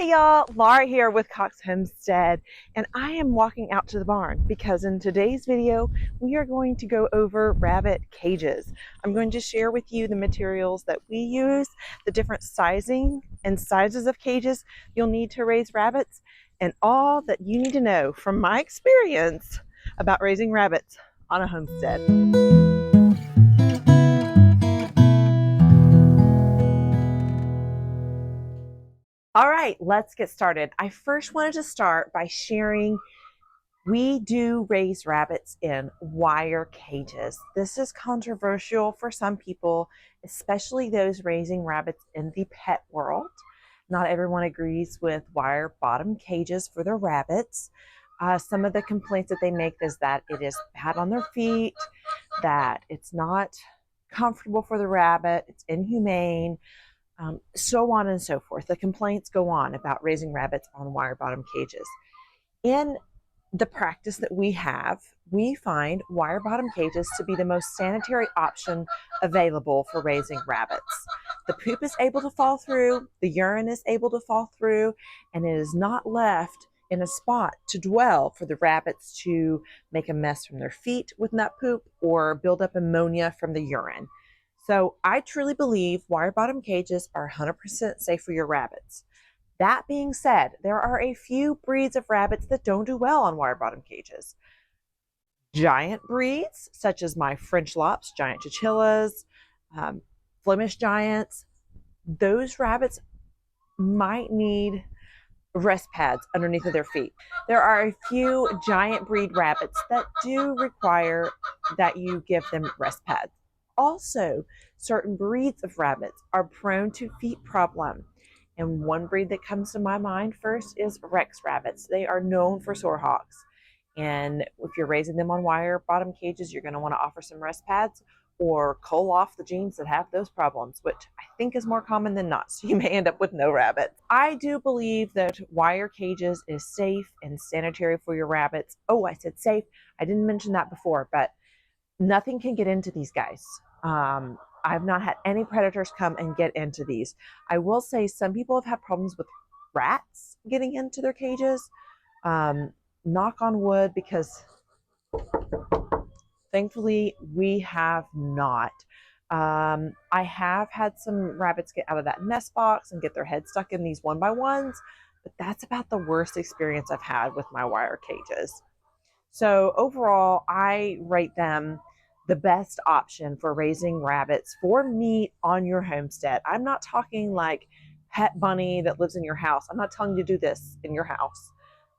Hey y'all, Laura here with Cox Homestead, and I am walking out to the barn because in today's video we are going to go over rabbit cages. I'm going to share with you the materials that we use, the different sizing and sizes of cages you'll need to raise rabbits, and all that you need to know from my experience about raising rabbits on a homestead. All right, let's get started. I first wanted to start by sharing we do raise rabbits in wire cages. This is controversial for some people, especially those raising rabbits in the pet world. Not everyone agrees with wire bottom cages for their rabbits. Some of the complaints that they make is that it is bad on their feet, that it's not comfortable for the rabbit, it's inhumane. So on and so forth. The complaints go on about raising rabbits on wire bottom cages. In the practice that we have, we find wire bottom cages to be the most sanitary option available for raising rabbits. The poop is able to fall through, the urine is able to fall through, and it is not left in a spot to dwell for the rabbits to make a mess from their feet with that poop or build up ammonia from the urine. So I truly believe wire bottom cages are 100% safe for your rabbits. That being said, there are a few breeds of rabbits that don't do well on wire bottom cages. Giant breeds, such as my French Lops, giant chinchillas, Flemish giants, those rabbits might need rest pads underneath of their feet. There are a few giant breed rabbits that do require that you give them rest pads. Also, certain breeds of rabbits are prone to feet problem. And one breed that comes to my mind first is Rex rabbits. They are known for sore hocks. And if you're raising them on wire bottom cages, you're going to want to offer some rest pads or cull off the genes that have those problems, which I think is more common than not. So you may end up with no rabbits. I do believe that wire cages is safe and sanitary for your rabbits. Oh, I said safe. I didn't mention that before, but nothing can get into these guys. I've not had any predators come and get into these. I will say some people have had problems with rats getting into their cages. Knock on wood, because thankfully we have not. I have had some rabbits get out of that nest box and get their head stuck in these 1x1s, but that's about the worst experience I've had with my wire cages. So overall, I rate them the best option for raising rabbits for meat on your homestead. I'm not talking like pet bunny that lives in your house. I'm not telling you to do this in your house.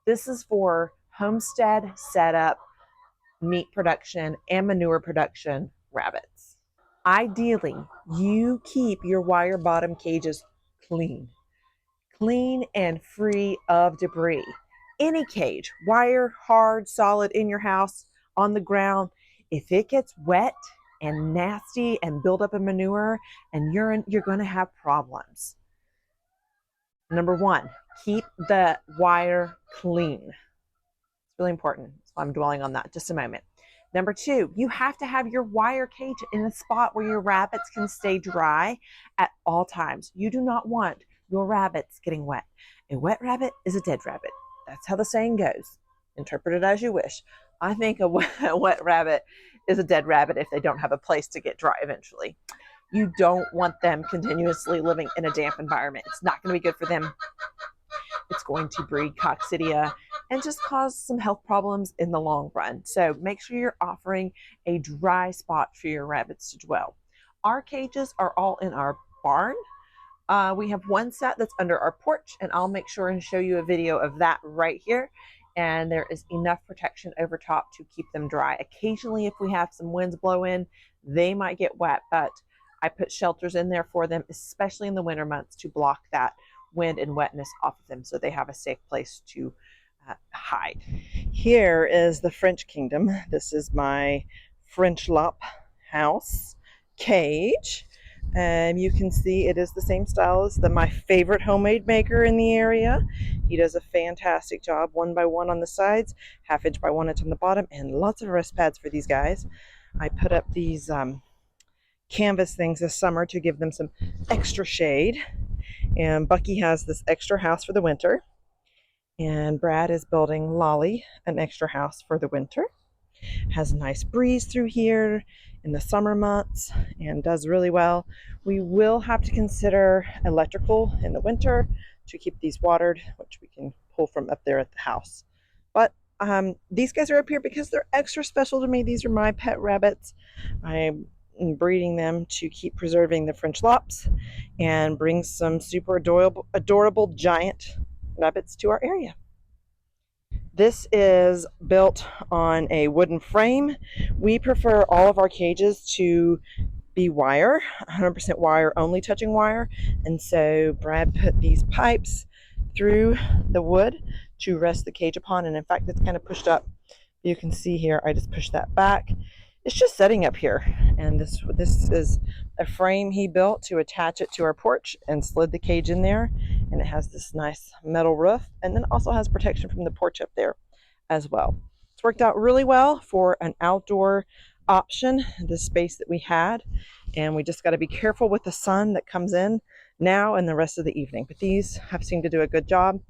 This is for homestead setup, meat production, and manure production rabbits. Ideally, you keep your wire bottom cages clean and free of debris. Any cage, wire, hard, solid, in your house, on the ground, if it gets wet and nasty and build up in manure and urine, you're going to have problems. Number one, keep the wire clean. It's really important. So I'm dwelling on that just a moment. Number two, you have to have your wire cage in a spot where your rabbits can stay dry at all times. You do not want your rabbits getting wet. A wet rabbit is a dead rabbit. That's how the saying goes. Interpret it as you wish. I think a wet rabbit is a dead rabbit if they don't have a place to get dry eventually. You don't want them continuously living in a damp environment. It's not going to be good for them. It's going to breed coccidia and just cause some health problems in the long run. So make sure you're offering a dry spot for your rabbits to dwell. Our cages are all in our barn. We have one set that's under our porch, and I'll make sure and show you a video of that right here. And there is enough protection over top to keep them dry. Occasionally, if we have some winds blow in, they might get wet, but I put shelters in there for them, especially in the winter months, to block that wind and wetness off of them so they have a safe place to hide. Here is the French Kingdom. This is my French Lop house cage. You can see it is the same style as my favorite homemade maker in the area. He does a fantastic job, 1x1 on the sides, 1/2 inch by 1 inch on the bottom, and lots of rest pads for these guys. I put up these canvas things this summer to give them some extra shade. And Bucky has this extra house for the winter. And Brad is building Lolly an extra house for the winter. Has a nice breeze through here in the summer months and does really well. We will have to consider electrical in the winter to keep these watered, which we can pull from up there at the house. But these guys are up here because they're extra special to me. These are my pet rabbits. I'm breeding them to keep preserving the French lops and bring some super adorable giant rabbits to our area. This is built on a wooden frame. We prefer all of our cages to be wire, 100% wire, only touching wire. And so Brad put these pipes through the wood to rest the cage upon. And in fact, it's kind of pushed up. You can see here, I just pushed that back. It's just setting up here. And this is a frame he built to attach it to our porch and slid the cage in there. And it has this nice metal roof and then also has protection from the porch up there as well. It's worked out really well for an outdoor option, the space that we had. And we just got to be careful with the sun that comes in now and the rest of the evening. But these have seemed to do a good job.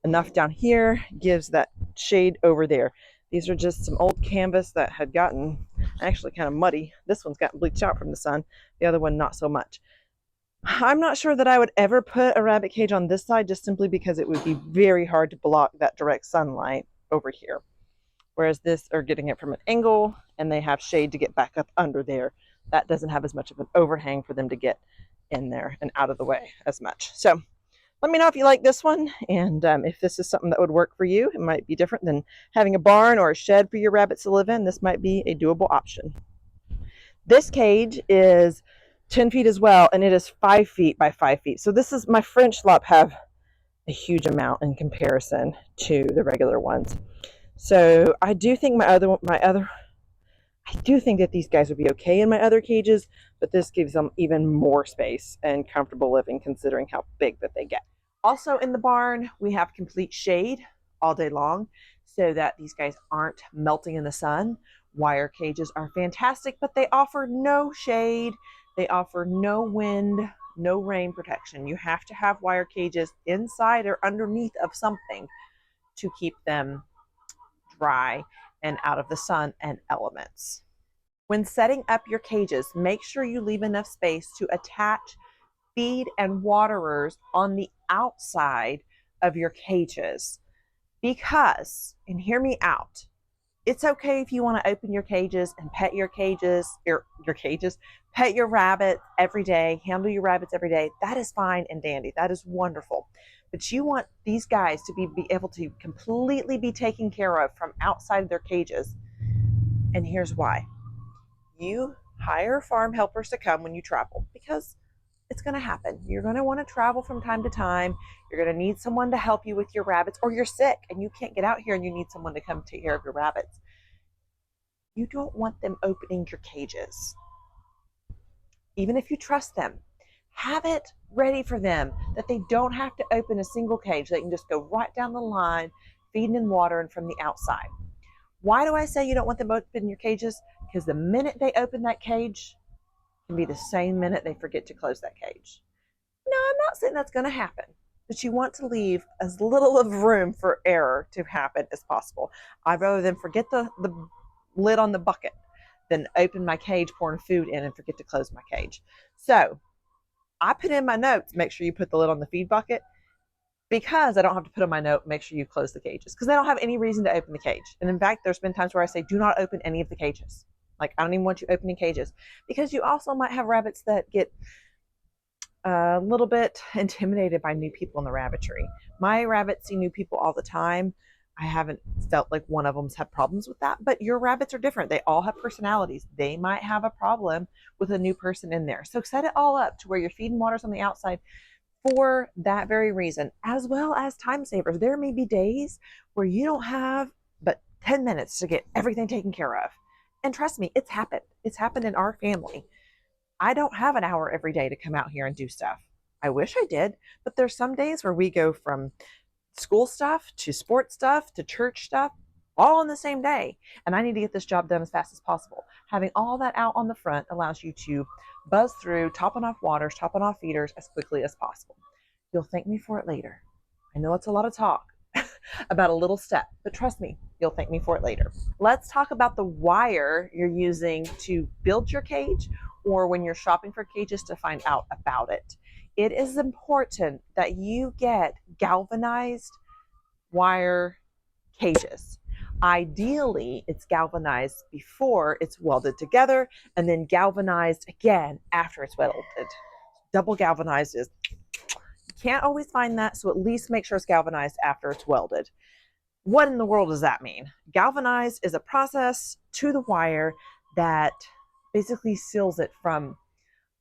Enough down here gives that shade over there. These are just some old canvas that had gotten actually kind of muddy. This one's gotten bleached out from the sun. The other one, not so much. I'm not sure that I would ever put a rabbit cage on this side just simply because it would be very hard to block that direct sunlight over here. Whereas this are getting it from an angle and they have shade to get back up under there. That doesn't have as much of an overhang for them to get in there and out of the way as much. So let me know if you like this one and if this is something that would work for you. It might be different than having a barn or a shed for your rabbits to live in. This might be a doable option. This cage is 10 feet as well, and it is 5 feet by 5 feet. So this is, my French lop have a huge amount in comparison to the regular ones. So I do think I do think that these guys would be okay in my other cages, but this gives them even more space and comfortable living considering how big that they get. Also in the barn, we have complete shade all day long so that these guys aren't melting in the sun. Wire cages are fantastic, but they offer no shade. They offer no wind, no rain protection. You have to have wire cages inside or underneath of something to keep them dry and out of the sun and elements. When setting up your cages, make sure you leave enough space to attach feed and waterers on the outside of your cages. Because, and hear me out, it's okay if you want to open your cages and pet your cages, pet your rabbits every day, handle your rabbits every day. That is fine and dandy. That is wonderful. But you want these guys to be able to completely be taken care of from outside their cages. And here's why. You hire farm helpers to come when you travel because it's going to happen. You're going to want to travel from time to time. You're going to need someone to help you with your rabbits, or you're sick and you can't get out here and you need someone to come take care of your rabbits. You don't want them opening your cages. Even if you trust them, have it ready for them that they don't have to open a single cage. They can just go right down the line, feeding and watering from the outside. Why do I say you don't want them open your cages? Because the minute they open that cage can be the same minute they forget to close that cage. No, I'm not saying that's going to happen, but you want to leave as little of room for error to happen as possible. I'd rather than forget the lid on the bucket than open my cage, pouring food in and forget to close my cage. So I put in my notes, make sure you put the lid on the feed bucket, because I don't have to put on my note, make sure you close the cages, because they don't have any reason to open the cage. And in fact, there's been times where I say, do not open any of the cages. Like, I don't even want you opening cages, because you also might have rabbits that get a little bit intimidated by new people in the rabbitry. My rabbits see new people all the time. I haven't felt like one of them's had problems with that, but your rabbits are different. They all have personalities. They might have a problem with a new person in there. So set it all up to where your feed and water's on the outside for that very reason, as well as time savers. There may be days where you don't have but 10 minutes to get everything taken care of. And trust me, it's happened. It's happened in our family. I don't have an hour every day to come out here and do stuff. I wish I did, but there's some days where we go from school stuff to sports stuff to church stuff all on the same day. And I need to get this job done as fast as possible. Having all that out on the front allows you to buzz through, topping off waters, topping off feeders as quickly as possible. You'll thank me for it later. I know it's a lot of talk about a little step, but trust me, you'll thank me for it later. Let's talk about the wire you're using to build your cage or when you're shopping for cages to find out about it. It is important that you get galvanized wire cages. Ideally, it's galvanized before it's welded together and then galvanized again after it's welded. Double galvanized is, you can't always find that, so at least make sure it's galvanized after it's welded. What in the world does that mean? Galvanized is a process to the wire that basically seals it from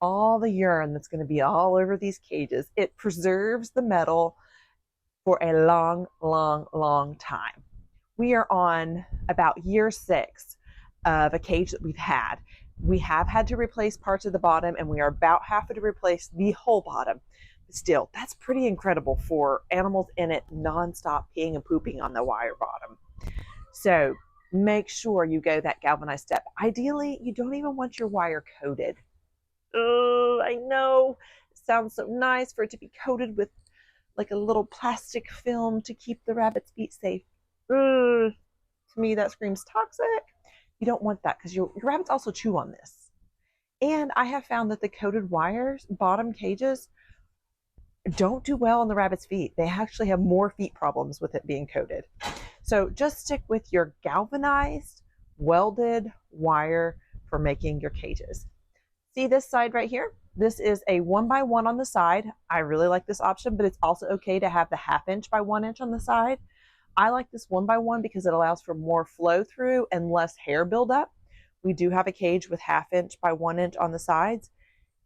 all the urine that's going to be all over these cages. It preserves the metal for a long, long, long time. We are on about year 6 of a cage that we've had. We have had to replace parts of the bottom, and we are about having to replace the whole bottom. But still, that's pretty incredible for animals in it nonstop peeing and pooping on the wire bottom. So make sure you go that galvanized step. Ideally, you don't even want your wire coated. Oh, I know. It sounds so nice for it to be coated with like a little plastic film to keep the rabbit's feet safe. To me, that screams toxic. You don't want that because your rabbits also chew on this. And I have found that the coated wires, bottom cages, don't do well on the rabbit's feet. They actually have more feet problems with it being coated. So just stick with your galvanized, welded wire for making your cages. See this side right here? This is a 1x1 on the side. I really like this option, but it's also okay to have the 1/2 inch by 1 inch on the side. I like this 1x1 because it allows for more flow through and less hair buildup. We do have a cage with 1/2 inch by 1 inch on the sides,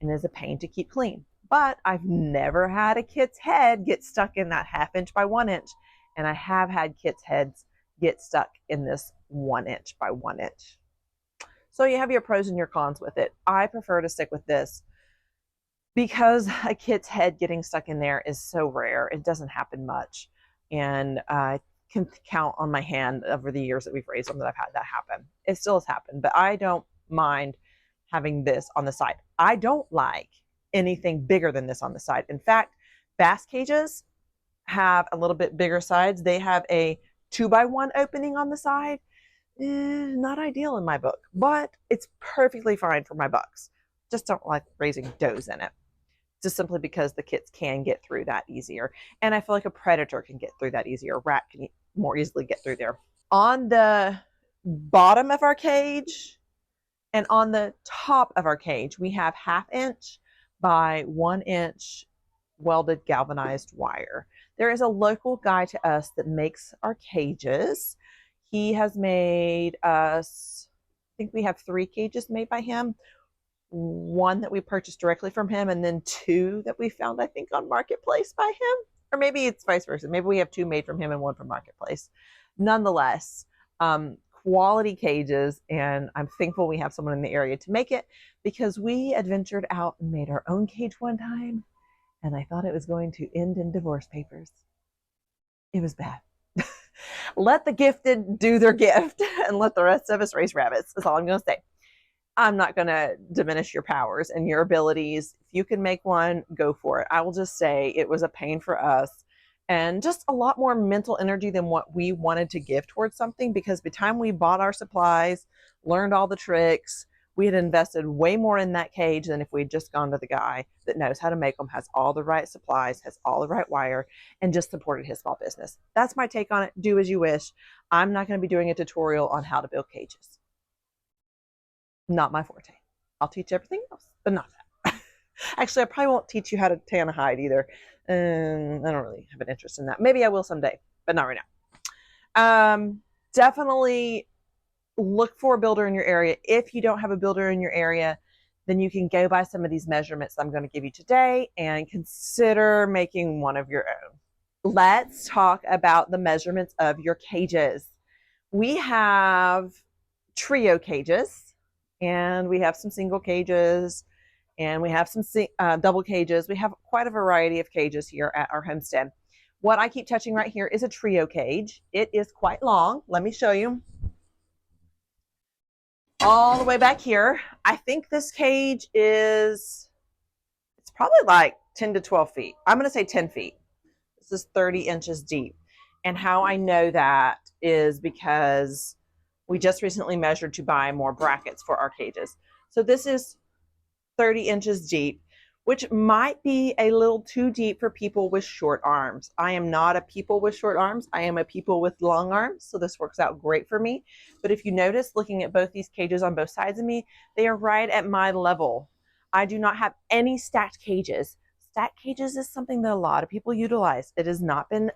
and it's a pain to keep clean. But I've never had a kit's head get stuck in that 1/2 inch by 1 inch, and I have had kids' heads get stuck in this 1 inch by 1 inch. So you have your pros and your cons with it. I prefer to stick with this because a kit's head getting stuck in there is so rare. It doesn't happen much. And I can count on my hand over the years that we've raised them that I've had that happen. It still has happened, but I don't mind having this on the side. I don't like anything bigger than this on the side. In fact, bass cages have a little bit bigger sides. They have a 2x1 opening on the side. Not ideal in my book, but it's perfectly fine for my bucks. Just don't like raising does in it. Just simply because the kits can get through that easier. And I feel like a predator can get through that easier. A rat can more easily get through there. On the bottom of our cage and on the top of our cage, we have 1/2 inch by 1 inch welded galvanized wire. There is a local guy to us that makes our cages. He has made us, I think we have 3 cages made by him. 1 that we purchased directly from him, and then 2 that we found, I think, on Marketplace by him. Or maybe it's vice versa. Maybe we have 2 made from him and 1 from Marketplace. Nonetheless, quality cages, and I'm thankful we have someone in the area to make it because we adventured out and made our own cage one time, and I thought it was going to end in divorce papers. It was bad. Let the gifted do their gift and let the rest of us raise rabbits. That's all I'm going to say. I'm not going to diminish your powers and your abilities. If you can make one, go for it. I will just say it was a pain for us and just a lot more mental energy than what we wanted to give towards something, because by the time we bought our supplies, learned all the tricks, we had invested way more in that cage than if we'd just gone to the guy that knows how to make them, has all the right supplies, has all the right wire, and just supported his small business. That's my take on it. Do as you wish. I'm not going to be doing a tutorial on how to build cages. Not my forte. I'll teach everything else, but not that. Actually, I probably won't teach you how to tan a hide either. I don't really have an interest in that. Maybe I will someday, but not right now. Definitely look for a builder in your area. If you don't have a builder in your area, then you can go by some of these measurements I'm going to give you today and consider making one of your own. Let's talk about the measurements of your cages. We have trio cages, and we have some single cages, and we have some double cages. We have quite a variety of cages here at our homestead. What I keep touching right here is a trio cage. It is quite long. Let me show you. All the way back here. I think this cage is, it's probably like 10 to 12 feet. I'm going to say 10 feet. This is 30 inches deep. And how I know that is because we just recently measured to buy more brackets for our cages. So this is 30 inches deep, which might be a little too deep for people with short arms. I am not a people with short arms. I am a people with long arms. So this works out great for me. But if you notice, looking at both these cages on both sides of me, they are right at my level. I do not have any stacked cages. Stacked cages is something that a lot of people utilize. It has not been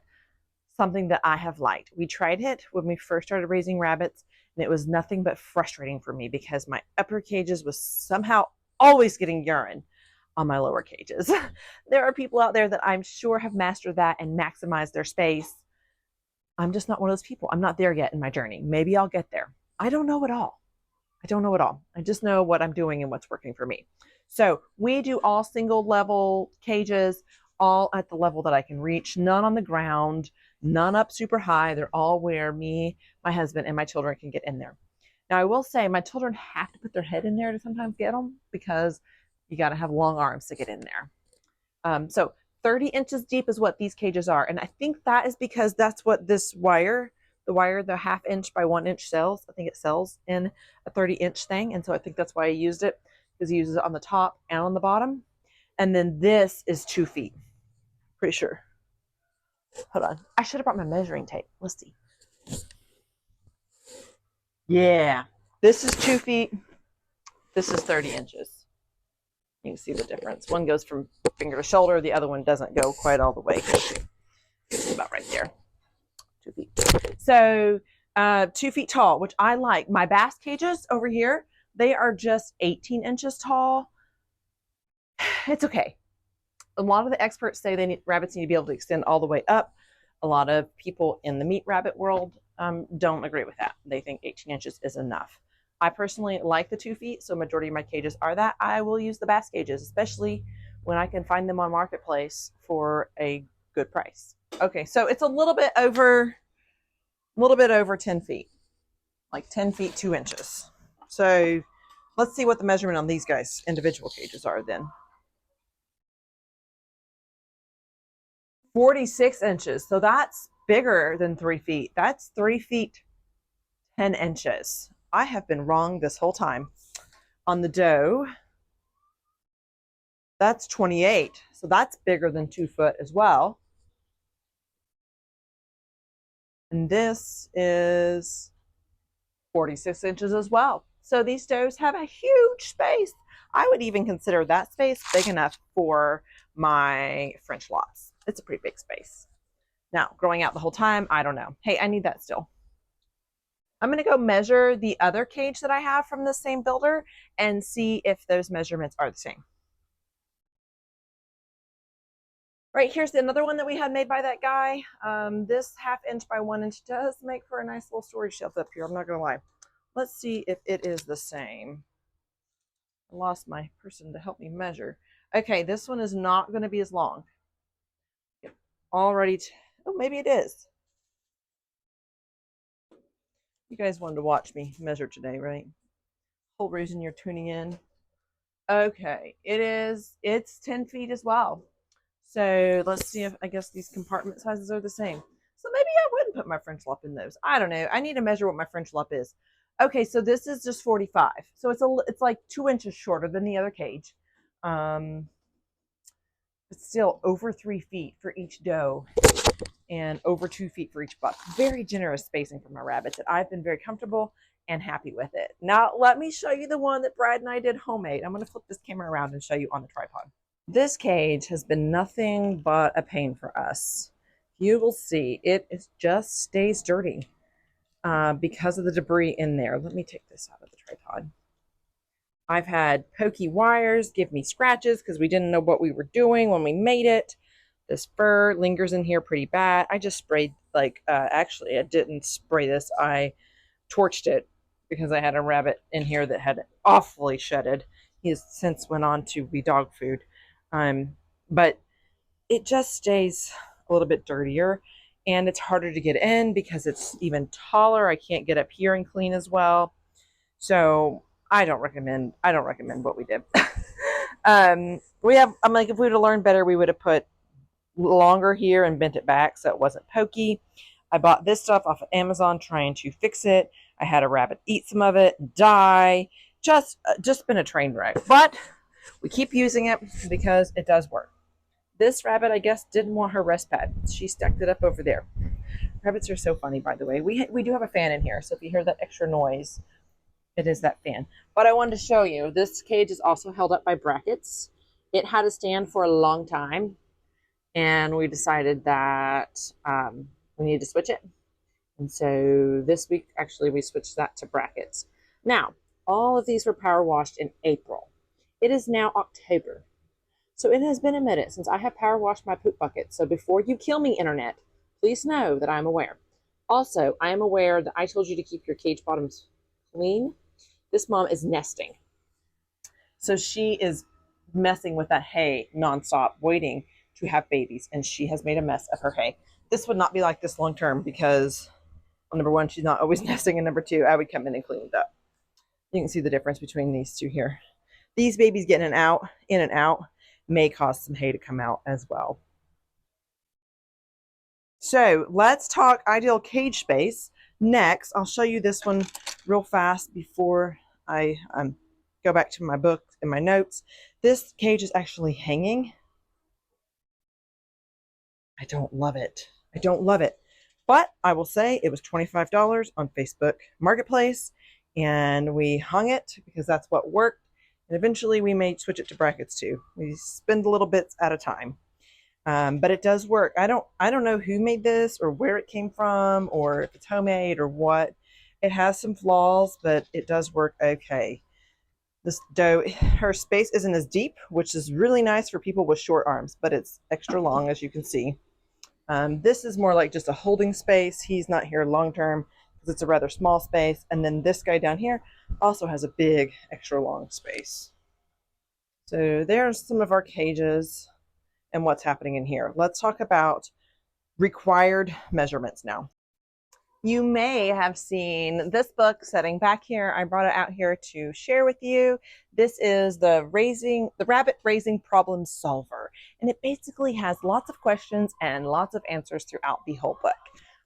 something that I have liked. We tried it when we first started raising rabbits, and it was nothing but frustrating for me because my upper cages was somehow always getting urine on my lower cages. There are people out there that I'm sure have mastered that and maximized their space. I'm just not one of those people. I'm not there yet in my journey. Maybe I'll get there. I don't know it all. I don't know it all. I just know what I'm doing and what's working for me. So we do all single level cages, all at the level that I can reach, none on the ground, none up super high. They're all where me, my husband, and my children can get in there. Now, I will say my children have to put their head in there to sometimes get them because you got to have long arms to get in there. So 30 inches deep is what these cages are. And I think that is because that's what this wire, the 1/2 inch by 1 inch sells. I think it sells in a 30-inch thing. And so I think that's why I used it, because he uses it on the top and on the bottom. And then this is 2 feet. Pretty sure. Hold on. I should have brought my measuring tape. Let's see. Yeah. This is 2 feet. This is 30 inches. You can see the difference. One goes from finger to shoulder. The other one doesn't go quite all the way. It's about right there. 2 feet. So 2 feet tall, which I like. My bass cages over here, they are just 18 inches tall. It's okay. A lot of the experts say rabbits need to be able to extend all the way up. A lot of people in the meat rabbit world don't agree with that. They think 18 inches is enough. I personally like the 2 feet, so majority of my cages are that. I will use the bass cages, especially when I can find them on Marketplace for a good price. Okay, so it's a little bit over 10 feet, like 10 feet, 2 inches. So let's see what the measurement on these guys' individual cages are then. 46 inches. So that's bigger than 3 feet. That's 3 feet, 10 inches. I have been wrong this whole time. On the doe, that's 28. So that's bigger than 2 foot as well. And this is 46 inches as well. So these does have a huge space. I would even consider that space big enough for my French lots. It's a pretty big space. Now, growing out the whole time, I don't know. Hey, I need that still. I'm going to go measure the other cage that I have from the same builder and see if those measurements are the same. Right, here's another one that we had made by that guy. This 1/2 inch by 1 inch does make for a nice little storage shelf up here. I'm not going to lie. Let's see if it is the same. I lost my person to help me measure. Okay, this one is not going to be as long. Already, oh, maybe it is. You guys wanted to watch me measure today, right? Whole reason you're tuning in. Okay, it's 10 feet as well. So let's see if, I guess these compartment sizes are the same. So maybe I wouldn't put my French lop in those. I don't know. I need to measure what my French lop is. Okay, so this is just 45. So it's like 2 inches shorter than the other cage. It's still over 3 feet for each doe and over 2 feet for each buck. Very generous spacing for my rabbits, and I've been very comfortable and happy with it. Now, let me show you the one that Brad and I did homemade. I'm going to flip this camera around and show you on the tripod. This cage has been nothing but a pain for us. You will see it just stays dirty because of the debris in there. Let me take this out of the tripod. I've had pokey wires give me scratches because we didn't know what we were doing when we made it. This fur lingers in here pretty bad. I just sprayed, actually, I didn't spray this. I torched it because I had a rabbit in here that had awfully shedded. He has since went on to be dog food. But it just stays a little bit dirtier, and it's harder to get in because it's even taller. I can't get up here and clean as well. So I don't recommend what we did. I'm like, if we would have learned better, we would have put longer here and bent it back so it wasn't pokey. I bought this stuff off of Amazon trying to fix it. I had a rabbit eat some of it, die. Just been a train wreck. But we keep using it because it does work. This rabbit, I guess, didn't want her rest pad. She stacked it up over there. Rabbits are so funny, by the way. We do have a fan in here, so if you hear that extra noise, it is that fan. But I wanted to show you, this cage is also held up by brackets. It had to stand for a long time, and we decided that we needed to switch it. And so this week, actually, we switched that to brackets. Now, all of these were power washed in April. It is now October. So it has been a minute since I have power washed my poop bucket. So before you kill me, internet, please know that I'm aware. Also, I am aware that I told you to keep your cage bottoms clean. This mom is nesting. So she is messing with that hay nonstop, waiting to have babies, and she has made a mess of her hay. This would not be like this long term because, well, number one, she's not always nesting, and number two, I would come in and clean it up. You can see the difference between these two here. These babies getting in and out, may cause some hay to come out as well. So let's talk ideal cage space. Next, I'll show you this one real fast before I go back to my book and my notes. This cage is actually hanging. I don't love it. I don't love it. But I will say it was $25 on Facebook Marketplace, and we hung it because that's what worked. And eventually we may switch it to brackets too. We spend little bits at a time. But it does work. I don't know who made this or where it came from or if it's homemade or what. It has some flaws, but it does work okay. This doe, her space isn't as deep, which is really nice for people with short arms, but it's extra long, as you can see. This is more like just a holding space. He's not here long term because it's a rather small space. And then this guy down here also has a big extra long space. So there's some of our cages and what's happening in here. Let's talk about required measurements now. You may have seen this book sitting back here. I brought it out here to share with you. This is the Rabbit Raising Problem Solver. And it basically has lots of questions and lots of answers throughout the whole book.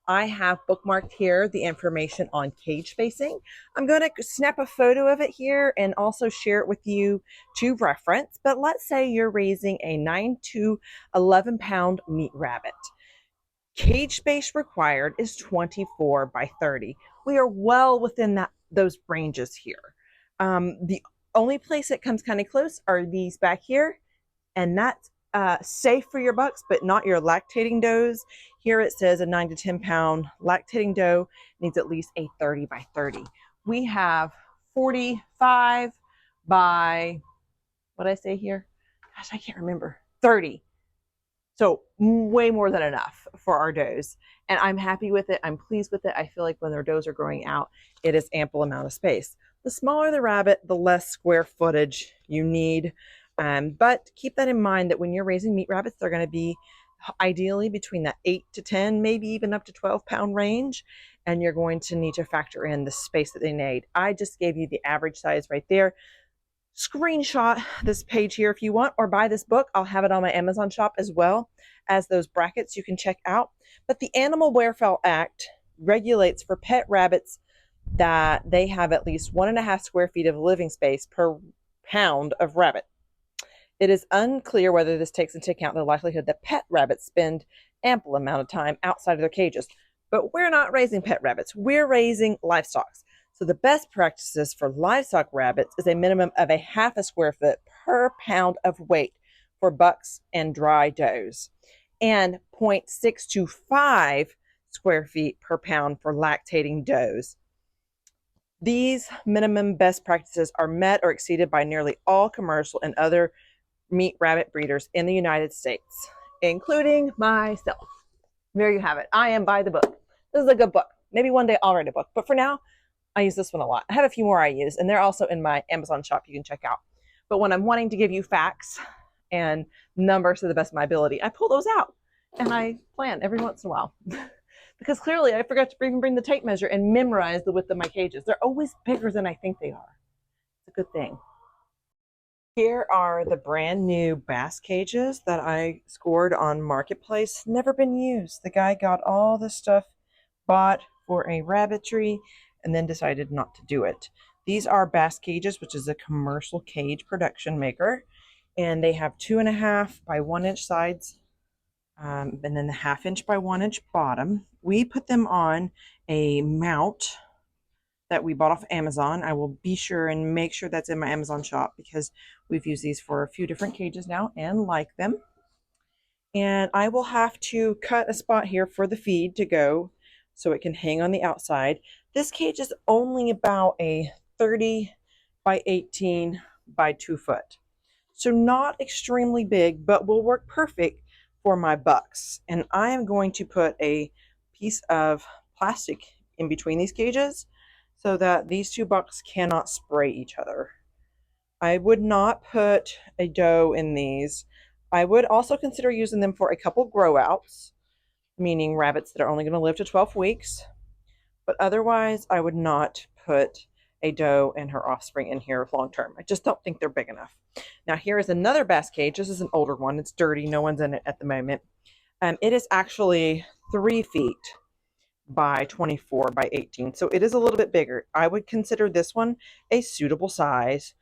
I have bookmarked here the information on cage spacing. I'm going to snap a photo of it here and also share it with you to reference. But let's say you're raising a 9 to 11 pound meat rabbit. Cage space required is 24 by 30. We are well within those ranges here. The only place it comes kind of close are these back here, and that's safe for your bucks, but not your lactating does. Here it says a 9 to 10 pound lactating doe needs at least a 30 by 30. We have 45 by, what did I say here? Gosh, I can't remember. 30. So way more than enough for our does. And I'm happy with it. I'm pleased with it. I feel like when their does are growing out, it is ample amount of space. The smaller the rabbit, the less square footage you need. But keep that in mind that when you're raising meat rabbits, they're going to be ideally between that 8 to 10, maybe even up to 12 pound range. And you're going to need to factor in the space that they need. I just gave you the average size right there. Screenshot this page here if you want, or buy this book. I'll have it on my Amazon shop as well as those brackets you can check out. But the Animal Welfare Act regulates for pet rabbits that they have at least 1.5 square feet of living space per pound of rabbit. It is unclear whether this takes into account the likelihood that pet rabbits spend ample amount of time outside of their cages. But we're not raising pet rabbits. We're raising livestock. So the best practices for livestock rabbits is a minimum of 0.5 square foot per pound of weight for bucks and dry does, and 0.625 square feet per pound for lactating does. These minimum best practices are met or exceeded by nearly all commercial and other meat rabbit breeders in the United States, including myself. There you have it. I am by the book. This is a good book. Maybe one day I'll write a book, but for now, I use this one a lot. I have a few more I use, and they're also in my Amazon shop you can check out. But when I'm wanting to give you facts and numbers to the best of my ability, I pull those out, and I plan every once in a while. Because clearly I forgot to even bring the tape measure and memorize the width of my cages. They're always bigger than I think they are. It's a good thing. Here are the brand new bass cages that I scored on Marketplace. Never been used. The guy got all the stuff bought for a rabbitry and then decided not to do it. These are bass cages, which is a commercial cage production maker. And they have 2.5 by 1 inch sides, and then the 1/2 inch by 1 inch bottom. We put them on a mount that we bought off Amazon. I will be sure and make sure that's in my Amazon shop because we've used these for a few different cages now and like them. And I will have to cut a spot here for the feed to go so it can hang on the outside. This cage is only about a 30 by 18 by 2 foot. So not extremely big, but will work perfect for my bucks. And I am going to put a piece of plastic in between these cages so that these two bucks cannot spray each other. I would not put a doe in these. I would also consider using them for a couple grow outs, meaning rabbits that are only going to live to 12 weeks. But otherwise, I would not put a doe and her offspring in here long term. I just don't think they're big enough. Now, here is another bass cage. This is an older one. It's dirty. No one's in it at the moment. It is actually 3 feet by 24 by 18. So it is a little bit bigger. I would consider this one a suitable size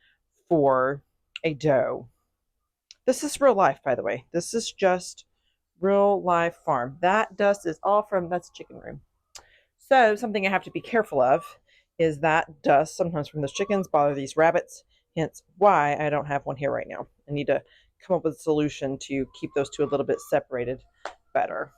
for a doe. This is real life, by the way. This is just real life farm. That dust is all from, that's chicken room. So something I have to be careful of is that dust sometimes from those chickens bother these rabbits, hence why I don't have one here right now. I need to come up with a solution to keep those two a little bit separated better.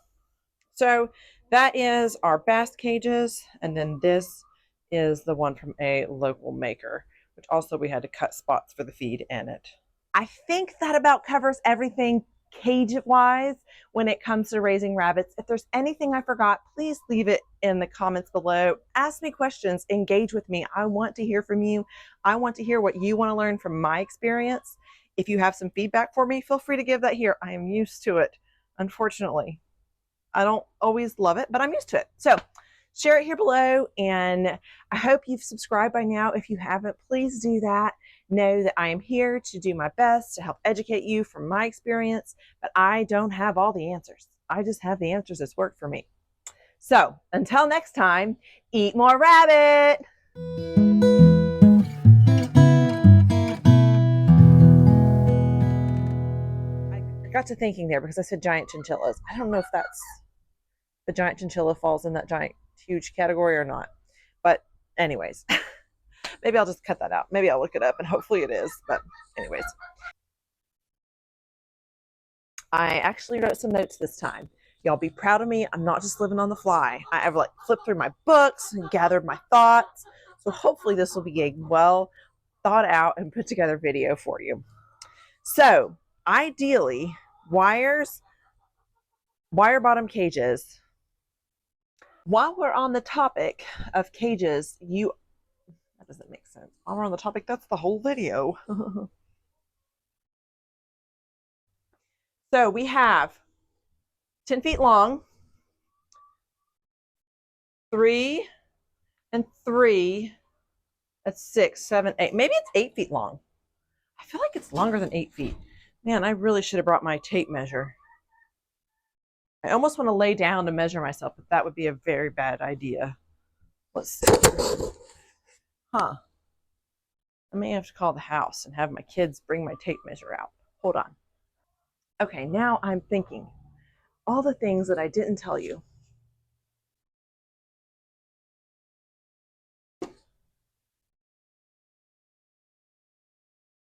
So that is our bass cages, and then this is the one from a local maker, which also we had to cut spots for the feed in it. I think that about covers everything cage wise when it comes to raising rabbits. If there's anything I forgot, please leave it in the comments below. Ask me questions, engage with me. I want to hear from you. I want to hear what you want to learn from my experience. If you have some feedback for me, feel free to give that here. I am used to it, unfortunately. I don't always love it, but I'm used to it. So share it here below, and I hope you've subscribed by now. If you haven't, please do that. Know that I am here to do my best to help educate you from my experience, but I don't have all the answers. I just have the answers that's worked for me. So until next time, eat more rabbit. I got to thinking there because I said giant chinchillas. I don't know if that's the giant chinchilla falls in that giant huge category or not. But anyways, maybe I'll just cut that out. Maybe I'll look it up and hopefully it is. But anyways, I actually wrote some notes this time. Y'all be proud of me. I'm not just living on the fly. I've like flipped through my books and gathered my thoughts. So hopefully this will be a well thought out and put together video for you. So ideally, wire bottom cages. While we're on the topic of cages, that doesn't make sense. While we're on the topic, that's the whole video. So we have 10 feet long, 3 and 3, that's 6, 7, 8. Maybe it's 8 feet long. I feel like it's longer than 8 feet. Man, I really should have brought my tape measure. I almost want to lay down to measure myself, but that would be a very bad idea. Let's see. Huh. I may have to call the house and have my kids bring my tape measure out. Hold on. Okay, now I'm thinking all the things that I didn't tell you.